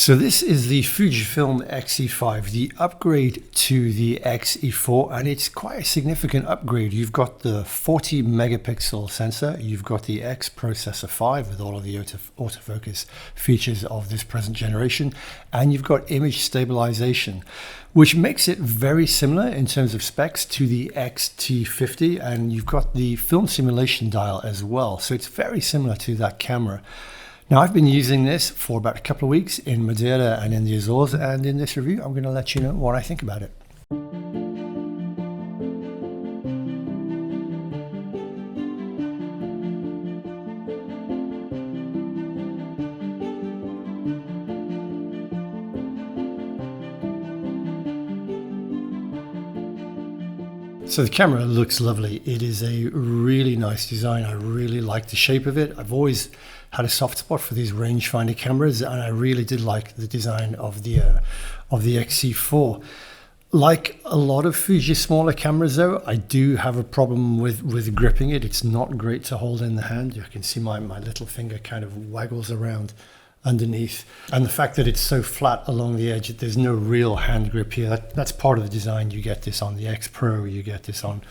So this is the Fujifilm X-E5, the upgrade to the X-E4, and it's quite a significant upgrade. You've got the 40 megapixel sensor, you've got the X processor 5 with all of the autofocus features of this present generation, and you've got image stabilization, which makes it very similar in terms of specs to the X-T50, and you've got the film simulation dial as well. So it's very similar to that camera. Now, I've been using this for about a couple of weeks in Madeira and in the Azores, and in this review, I'm going to let you know what I think about it. So the camera looks lovely. It is a really nice design. I really like the shape of it. I've always had a soft spot for these rangefinder cameras, and I really did like the design of the X-E4. Like a lot of Fuji smaller cameras though, I do have a problem with gripping it. It's not great to hold in the hand. You can see my little finger kind of waggles around underneath, and the fact that it's so flat along the edge, there's no real hand grip here. That's part of the design. You get this on the X Pro, you had this on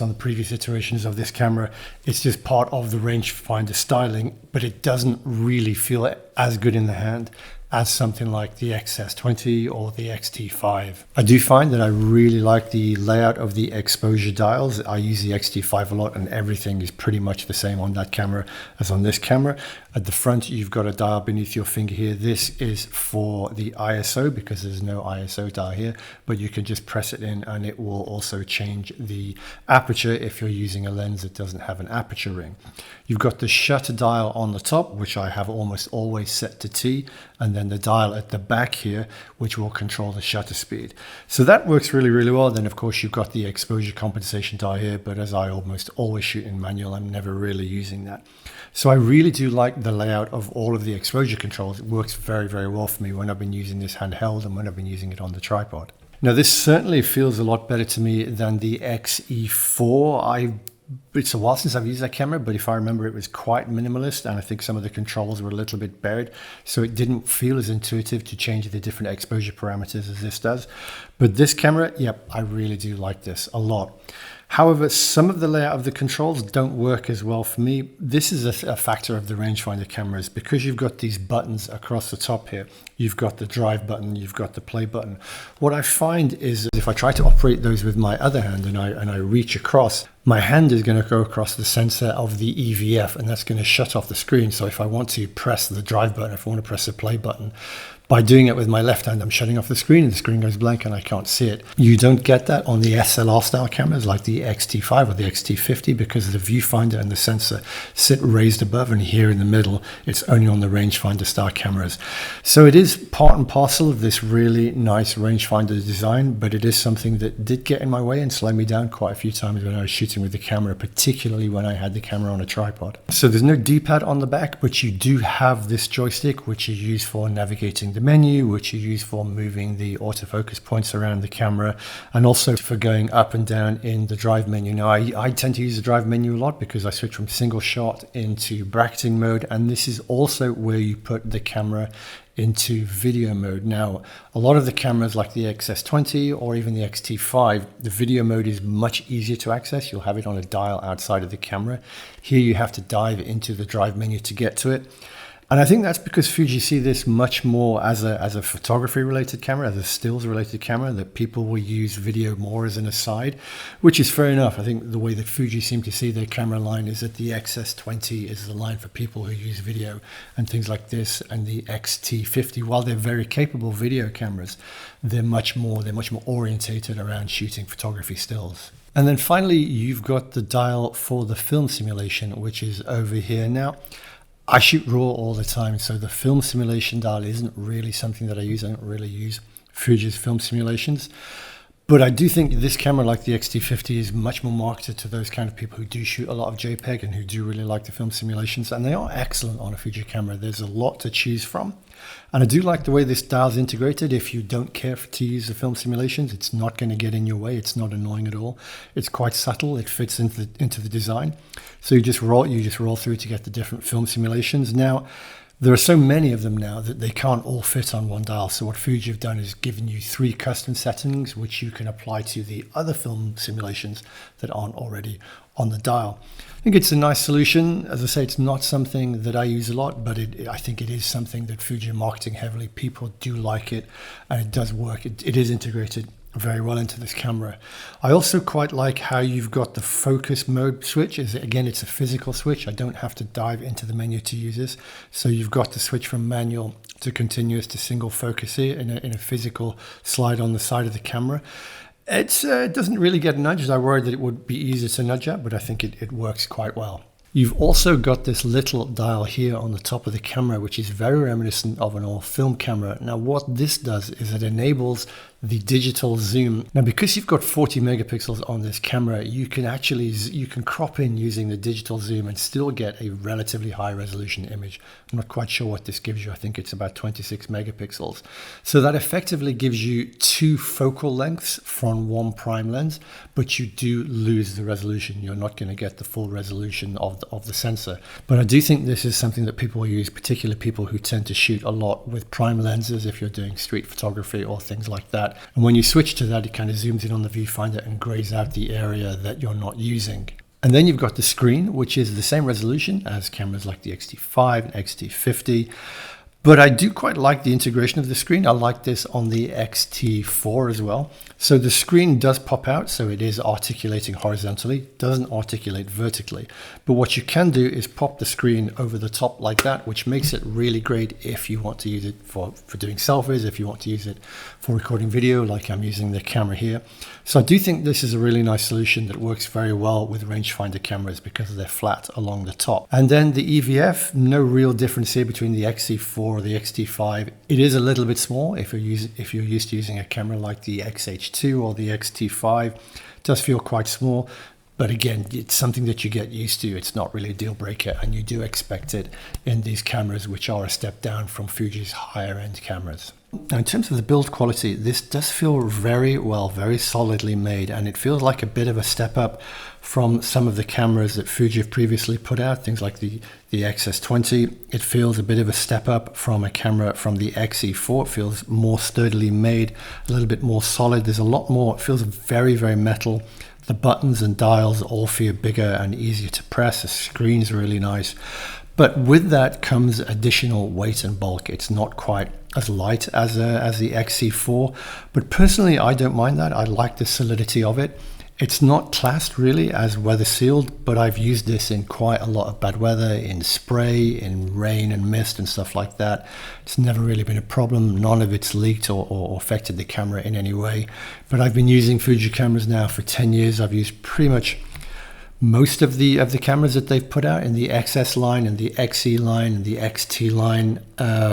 the previous iterations of this camera. It's just part of the rangefinder styling, but it doesn't really feel as good in the hand as something like the XS20 or the X-T5. I do find that I really like the layout of the exposure dials. I use the X-T5 a lot, and everything is pretty much the same on that camera as on this camera. At the front, you've got a dial beneath your finger here. This is for the ISO because there's no ISO dial here, but you can just press it in and it will also change the aperture if you're using a lens that doesn't have an aperture ring. You've got the shutter dial on the top, which I have almost always set to T, and then the dial at the back here, which will control the shutter speed. So that works really, really well. Then of course you've got the exposure compensation dial here, but as I almost always shoot in manual, I'm never really using that. So I really do like the layout of all of the exposure controls. It works very, very well for me when I've been using this handheld and when I've been using it on the tripod. Now this certainly feels a lot better to me than the X-E4. It's a while since I've used that camera, but if I remember, it was quite minimalist, and I think some of the controls were a little bit buried, so it didn't feel as intuitive to change the different exposure parameters as this does. But this camera, yep, I really do like this a lot. However, some of the layout of the controls don't work as well for me. This is a factor of the rangefinder cameras, because you've got these buttons across the top here. You've got the drive button, you've got the play button. What I find is if I try to operate those with my other hand and I reach across, my hand is going to go across the sensor of the EVF, and that's going to shut off the screen. So if I want to press the drive button, if I want to press the play button, by doing it with my left hand, I'm shutting off the screen and the screen goes blank and I can't see it. You don't get that on the SLR style cameras like the X-T5 or the X-T50, because the viewfinder and the sensor sit raised above, and here in the middle, it's only on the rangefinder style cameras. So it is part and parcel of this really nice rangefinder design, but it is something that did get in my way and slow me down quite a few times when I was shooting with the camera, particularly when I had the camera on a tripod. So there's no D-pad on the back, but you do have this joystick, which you use for navigating the menu, which you use for moving the autofocus points around the camera, and also for going up and down in the drive menu. Now, I tend to use the drive menu a lot because I switch from single shot into bracketing mode, and this is also where you put the camera into video mode. Now, a lot of the cameras like the XS20 or even the X-T5, the video mode is much easier to access. You'll have it on a dial outside of the camera. Here you have to dive into the drive menu to get to it. And I think that's because Fuji see this much more as a photography related camera, as a stills related camera, that people will use video more as an aside, which is fair enough. I think the way that Fuji seem to see their camera line is that the XS20 is the line for people who use video and things like this, and the X-T50, while they're very capable video cameras, they're much more orientated around shooting photography stills. And then finally, you've got the dial for the film simulation, which is over here. Now, I shoot RAW all the time, so the film simulation dial isn't really something that I use. I don't really use Fuji's film simulations. But I do think this camera, like the X-T50, is much more marketed to those kind of people who do shoot a lot of JPEG and who do really like the film simulations. And they are excellent on a Fuji camera. There's a lot to choose from. And I do like the way this dial is integrated. If you don't care to use the film simulations, it's not going to get in your way. It's not annoying at all. It's quite subtle. It fits into the design. So you just roll through to get the different film simulations. Now, There are so many of them now that they can't all fit on one dial. So what Fuji have done is given you 3 custom settings, which you can apply to the other film simulations that aren't already on the dial. I think it's a nice solution. As I say, it's not something that I use a lot, but I think it is something that Fuji are marketing heavily. People do like it, and it does work. It is integrated very well into this camera. I also quite like how you've got the focus mode switch. Again, it's a physical switch. I don't have to dive into the menu to use this. So you've got the switch from manual to continuous to single focus here in a physical slide on the side of the camera. It doesn't really get nudged. I worried that it would be easier to nudge at, but I think it works quite well. You've also got this little dial here on the top of the camera, which is very reminiscent of an old film camera. Now, what this does is it enables the digital zoom. Now, because you've got 40 megapixels on this camera, you can crop in using the digital zoom and still get a relatively high resolution image. I'm not quite sure what this gives you. I think it's about 26 megapixels. So that effectively gives you 2 focal lengths from one prime lens, but you do lose the resolution. You're not going to get the full resolution of the sensor. But I do think this is something that people will use, particularly people who tend to shoot a lot with prime lenses if you're doing street photography or things like that. And when you switch to that, it kind of zooms in on the viewfinder and grays out the area that you're not using. And then you've got the screen, which is the same resolution as cameras like the X-T5 and X-T50. But I do quite like the integration of the screen. I like this on the X-T4 as well. So the screen does pop out, so it is articulating horizontally, doesn't articulate vertically. But what you can do is pop the screen over the top like that, which makes it really great if you want to use it for doing selfies, if you want to use it for recording video, like I'm using the camera here. So I do think this is a really nice solution that works very well with rangefinder cameras because they're flat along the top. And then the EVF, no real difference here between the X-E4 or the X-T5. It is a little bit small if you're used to using a camera like the X-H2 or the X-T5. It does feel quite small, but again, it's something that you get used to. It's not really a deal breaker, and you do expect it in these cameras, which are a step down from Fuji's higher end cameras. Now, in terms of the build quality, this does feel very well, very solidly made, and it feels like a bit of a step up from some of the cameras that Fuji have previously put out, things like the XS20. It feels a bit of a step up from a camera from the X-E4. It feels more sturdily made, a little bit more solid. There's a lot more. It feels very, very metal. The buttons and dials all feel bigger and easier to press. The screen's really nice. But with that comes additional weight and bulk. It's not quite as light as the X-E4, but personally I don't mind that. I like the solidity of it. It's not classed really as weather sealed, but I've used this in quite a lot of bad weather, in spray, in rain and mist and stuff like that. It's never really been a problem. None of it's leaked or affected the camera in any way. But I've been using Fuji cameras now for 10 years. I've used pretty much most of the cameras that they've put out in the XS line and the XE line and the XT line.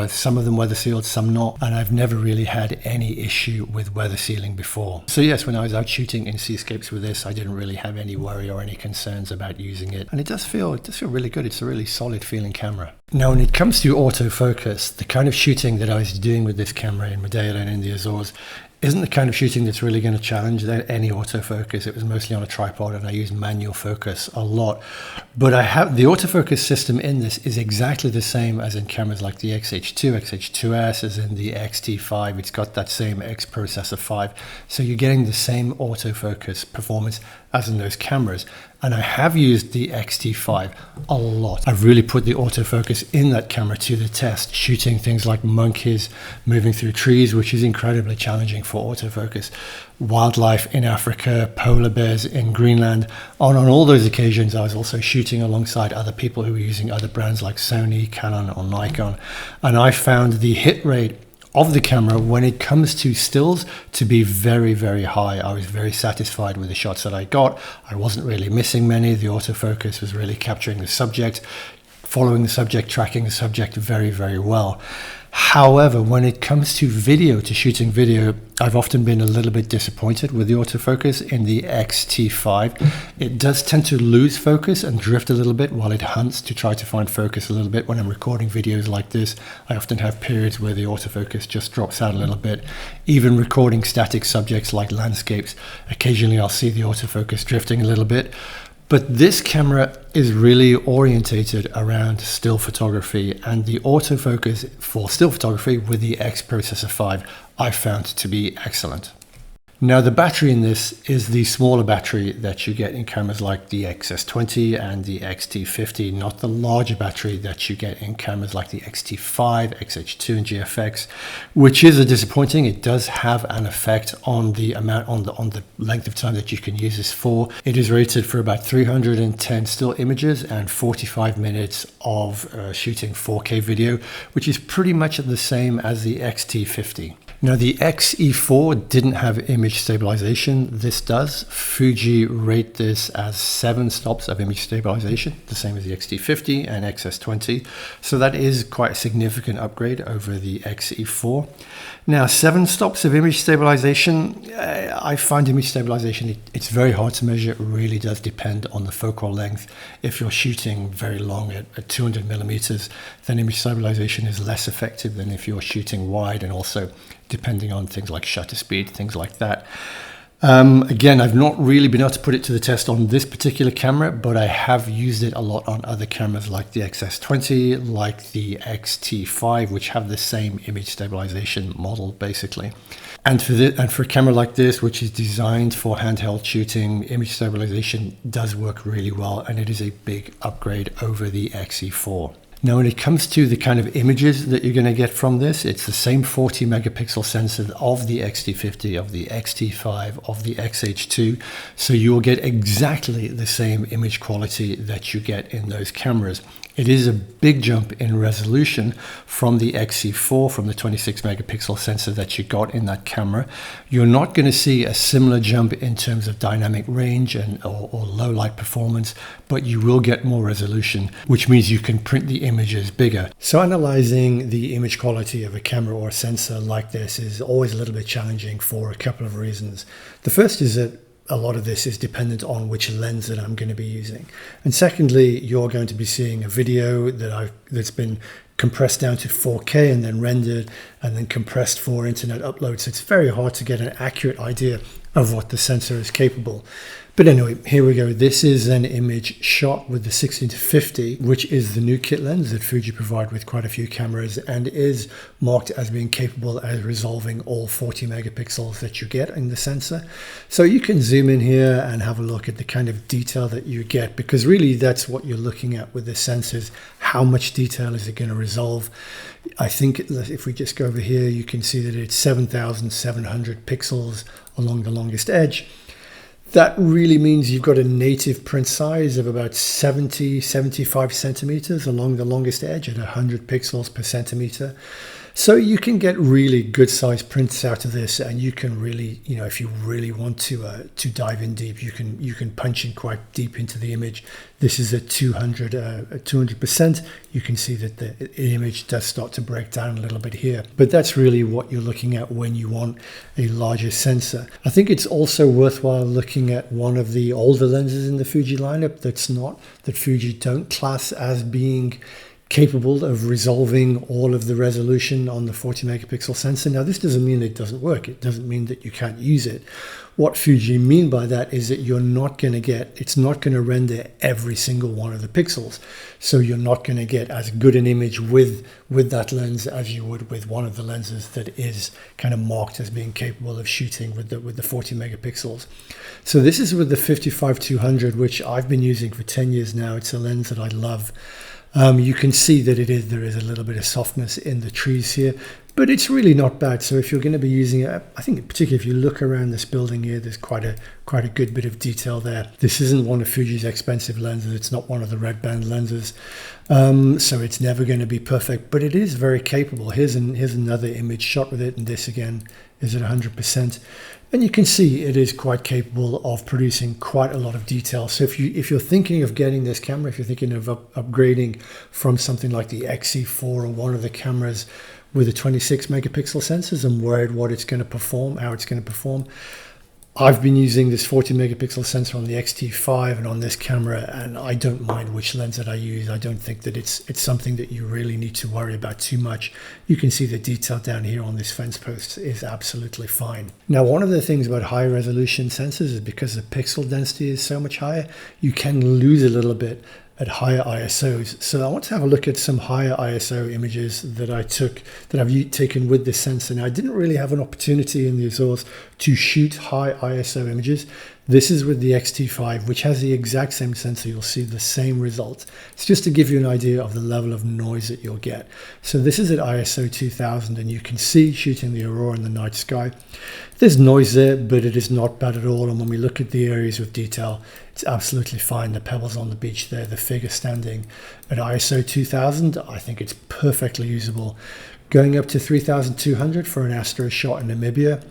Some of them weather sealed, some not, and I've never really had any issue with weather sealing before. So yes, when I was out shooting in seascapes with this, I didn't really have any worry or any concerns about using it, and it does feel really good. It's a really solid feeling camera. Now, when it comes to autofocus, the kind of shooting that I was doing with this camera in Madeira and in the Azores isn't the kind of shooting that's really going to challenge any autofocus. It was mostly on a tripod, and I use manual focus a lot. But I have the autofocus system in this is exactly the same as in cameras like the X-H2, X-H2S, as in the X-T5. It's got that same X processor 5. So you're getting the same autofocus performance as in those cameras. And I have used the X-T5 a lot. I've really put the autofocus in that camera to the test, shooting things like monkeys moving through trees, which is incredibly challenging for autofocus. Wildlife in Africa, polar bears in Greenland. On all those occasions, I was also shooting alongside other people who were using other brands like Sony, Canon, or Nikon. And I found the hit rate of the camera when it comes to stills to be very, very high. I was very satisfied with the shots that I got. I wasn't really missing many. The autofocus was really capturing the subject, following the subject, tracking the subject very, very well. However, when it comes to video, to shooting video, I've often been a little bit disappointed with the autofocus in the X-T5. It does tend to lose focus and drift a little bit while it hunts to try to find focus a little bit. When I'm recording videos like this, I often have periods where the autofocus just drops out a little bit. Even recording static subjects like landscapes, occasionally I'll see the autofocus drifting a little bit. But this camera is really orientated around still photography, and the autofocus for still photography with the X Processor 5 I found to be excellent. Now the battery in this is the smaller battery that you get in cameras like the XS20 and the X-T50, not the larger battery that you get in cameras like the X-T5, X-H2 and GFX, which is disappointing. It does have an effect on the amount, on the length of time that you can use this for. It is rated for about 310 still images and 45 minutes of shooting 4K video, which is pretty much the same as the X-T50. Now the X-E4 didn't have image stabilization. This does. Fuji rate this as 7 stops of image stabilization, the same as the X-T50 and XS20. So that is quite a significant upgrade over the X-E4. Now 7 stops of image stabilization, I find image stabilization, it's very hard to measure. It really does depend on the focal length. If you're shooting very long at 200 millimeters, then image stabilization is less effective than if you're shooting wide, and also depending on things like shutter speed, things like that. Again, I've not really been able to put it to the test on this particular camera, but I have used it a lot on other cameras like the XS20, like the X-T5, which have the same image stabilization model basically. And for a camera like this, which is designed for handheld shooting, image stabilization does work really well, and it is a big upgrade over the X-E4. Now, when it comes to the kind of images that you're going to get from this, it's the same 40 megapixel sensor of the X-T50, of the X-T5, of the X-H2. So you'll get exactly the same image quality that you get in those cameras. It is a big jump in resolution from the X-E4, from the 26 megapixel sensor that you got in that camera. You're not going to see a similar jump in terms of dynamic range or low light performance, but you will get more resolution, which means you can print the images bigger. So analyzing the image quality of a camera or a sensor like this is always a little bit challenging for a couple of reasons. The first is that a lot of this is dependent on which lens that I'm going to be using. And secondly, you're going to be seeing a video that's been compressed down to 4K and then rendered and then compressed for internet upload. So it's very hard to get an accurate idea of what the sensor is capable. But anyway, here we go. This is an image shot with the 16-50, which is the new kit lens that Fuji provide with quite a few cameras, and is marked as being capable as resolving all 40 megapixels that you get in the sensor. So you can zoom in here and have a look at the kind of detail that you get, because really that's what you're looking at with the sensors. How much detail is it going to resolve? I think if we just go over here, you can see that it's 7,700 pixels along the longest edge. That really means you've got a native print size of about 75 centimeters along the longest edge at 100 pixels per centimeter. So you can get really good size prints out of this, and you can really, if you really want to dive in deep, you can punch in quite deep into the image. This is at 200%. You can see that the image does start to break down a little bit here, but that's really what you're looking at when you want a larger sensor. I think it's also worthwhile looking at one of the older lenses in the Fuji lineup that Fuji don't class as being capable of resolving all of the resolution on the 40 megapixel sensor. Now, this doesn't mean it doesn't work. It doesn't mean that you can't use it. What Fuji mean by that is that it's not going to render every single one of the pixels. So you're not going to get as good an image with that lens as you would with one of the lenses that is kind of marked as being capable of shooting with the 40 megapixels. So this is with the 55-200, which I've been using for 10 years now. It's a lens that I love. You can see that there is a little bit of softness in the trees here, but it's really not bad. So if you're going to be using it, I think particularly if you look around this building here, there's quite a good bit of detail there. This isn't one of Fuji's expensive lenses. It's not one of the red band lenses. So it's never going to be perfect, but it is very capable. Here's another image shot with it, and this again is at 100%. And you can see it is quite capable of producing quite a lot of detail. So if you're thinking of getting this camera, if you're thinking of upgrading from something like the X-E4 or one of the cameras with the 26 megapixel sensors and worried what it's going to perform, how it's going to perform, I've been using this 40 megapixel sensor on the X-T5 and on this camera, and I don't mind which lens that I use. I don't think that it's something that you really need to worry about too much. You can see the detail down here on this fence post is absolutely fine. Now, one of the things about high resolution sensors is because the pixel density is so much higher, you can lose a little bit at higher ISOs. So I want to have a look at some higher ISO images that I've taken with this sensor. Now, I didn't really have an opportunity in the Azores to shoot high ISO images. This is with the X-T5, which has the exact same sensor. You'll see the same results. It's just to give you an idea of the level of noise that you'll get. So this is at ISO 2000, and you can see shooting the aurora in the night sky. There's noise there, but it is not bad at all. And when we look at the areas with detail, it's absolutely fine. The pebbles on the beach there, the figure standing at ISO 2000, I think it's perfectly usable. Going up to 3200 for an Azores shot in Namibia.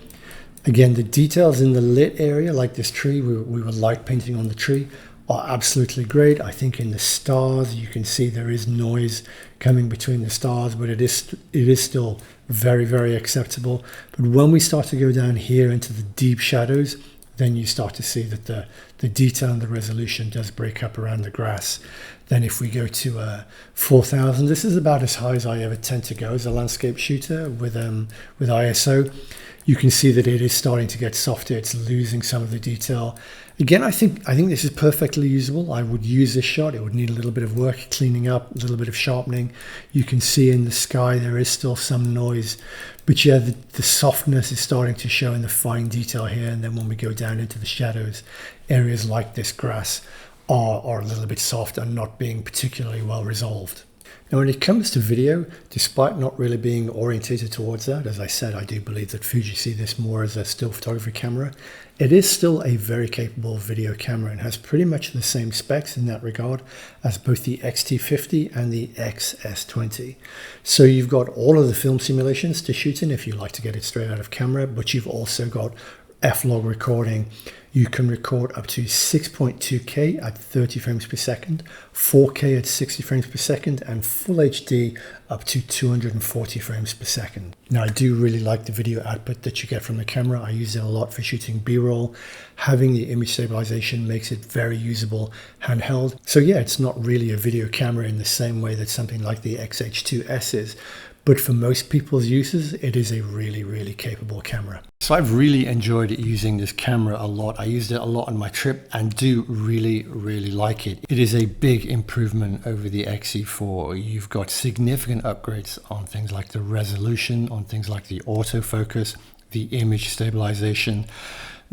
Again, the details in the lit area, like this tree, we were light painting on the tree, are absolutely great. I think in the stars, you can see there is noise coming between the stars, but it is still very, very acceptable. But when we start to go down here into the deep shadows, then you start to see that the detail and the resolution does break up around the grass. Then if we go to 4000, this is about as high as I ever tend to go as a landscape shooter with ISO. You can see that it is starting to get softer. It's losing some of the detail. Again, I think this is perfectly usable. I would use this shot. It would need a little bit of work cleaning up, a little bit of sharpening. You can see in the sky there is still some noise, but yeah, the softness is starting to show in the fine detail here. And then when we go down into the shadows, areas like this grass are a little bit soft and not being particularly well resolved. Now, when it comes to video, despite not really being orientated towards that, as I said, I do believe that Fuji see this more as a still photography camera. It is still a very capable video camera and has pretty much the same specs in that regard as both the X-T50 and the X-S20. So you've got all of the film simulations to shoot in if you like to get it straight out of camera, but you've also got F-log recording. You can record up to 6.2K at 30 frames per second, 4K at 60 frames per second, and Full HD up to 240 frames per second. Now, I do really like the video output that you get from the camera. I use it a lot for shooting B-roll. Having the image stabilization makes it very usable handheld. So yeah, it's not really a video camera in the same way that something like the X-H2S is. But for most people's uses, it is a really, really capable camera. So I've really enjoyed using this camera a lot. I used it a lot on my trip and do really, really like it. It is a big improvement over the X-E4. You've got significant upgrades on things like the resolution, on things like the autofocus, the image stabilization.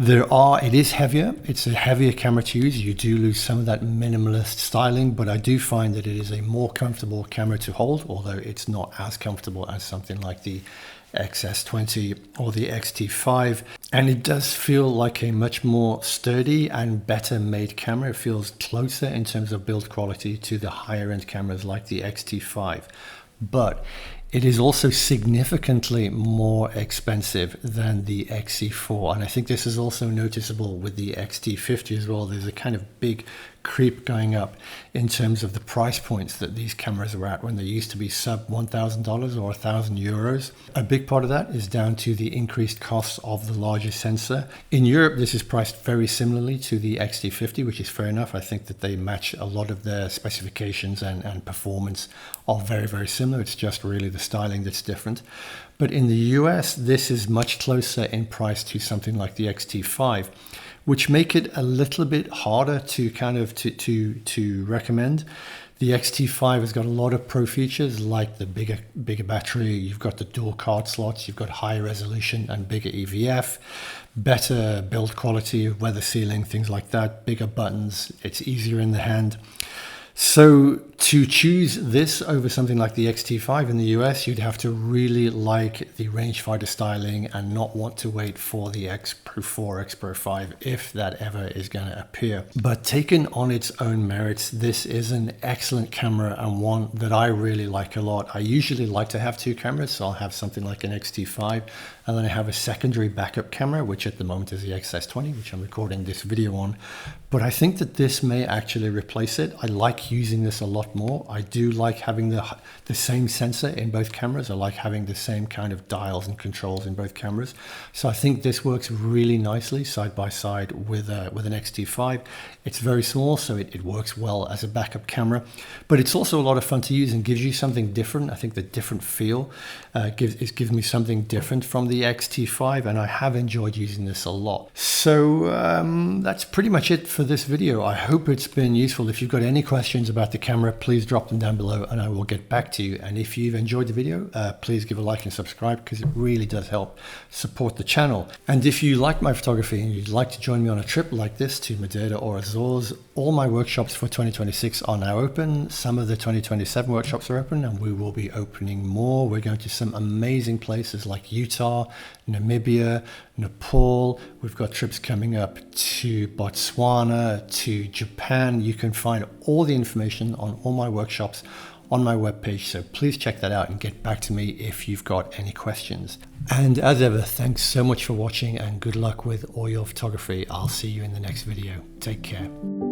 It is heavier. It's a heavier camera to use. You do lose some of that minimalist styling, but I do find that it is a more comfortable camera to hold, although it's not as comfortable as something like the XS20 or the X-T5. And it does feel like a much more sturdy and better made camera. It feels closer in terms of build quality to the higher end cameras like the X-T5. But it is also significantly more expensive than the X-E4, and I think this is also noticeable with the X-T50 as well. There's a kind of big creep going up in terms of the price points that these cameras are at when they used to be sub $1,000 or €1,000. A big part of that is down to the increased costs of the larger sensor. In Europe, this is priced very similarly to the X-T50, which is fair enough. I think that they match a lot of their specifications and performance are very, very similar. It's just really the styling that's different. But in the US, this is much closer in price to something like the X-T5, which make it a little bit harder to kind of to recommend. The X-T5 has got a lot of pro features like the bigger battery. You've got the dual card slots. You've got higher resolution and bigger EVF, better build quality, weather sealing, things like that, bigger buttons. It's easier in the hand. So to choose this over something like the X-T5 in the US, you'd have to really like the rangefinder styling and not want to wait for the X Pro 4, X Pro 5, if that ever is going to appear. But taken on its own merits, this is an excellent camera and one that I really like a lot. I usually like to have two cameras, so I'll have something like an X-T5, and then I have a secondary backup camera, which at the moment is the XS20, which I'm recording this video on. But I think that this may actually replace it. I like using this a lot lot more. I do like having the same sensor in both cameras. I like having the same kind of dials and controls in both cameras. So I think this works really nicely side by side with an X-E5. It's very small, so it works well as a backup camera, but it's also a lot of fun to use and gives you something different. I think the different feel gives me something different from the X-T5, and I have enjoyed using this a lot. So that's pretty much it for this video. I hope it's been useful. If you've got any questions about the camera, please drop them down below and I will get back to you. And if you've enjoyed the video, please give a like and subscribe, because it really does help support the channel. And if you like my photography and you'd like to join me on a trip like this to Madeira or Azores, all my workshops for 2026 are now open. Some of the 2027 workshops are open, and we will be opening more. We're going to some amazing places like Utah, Namibia, Nepal. We've got trips coming up to Botswana, to Japan. You can find all the information on all my workshops on my webpage, so please check that out and get back to me if you've got any questions. And as ever, thanks so much for watching and good luck with all your photography. I'll see you in the next video. Take care.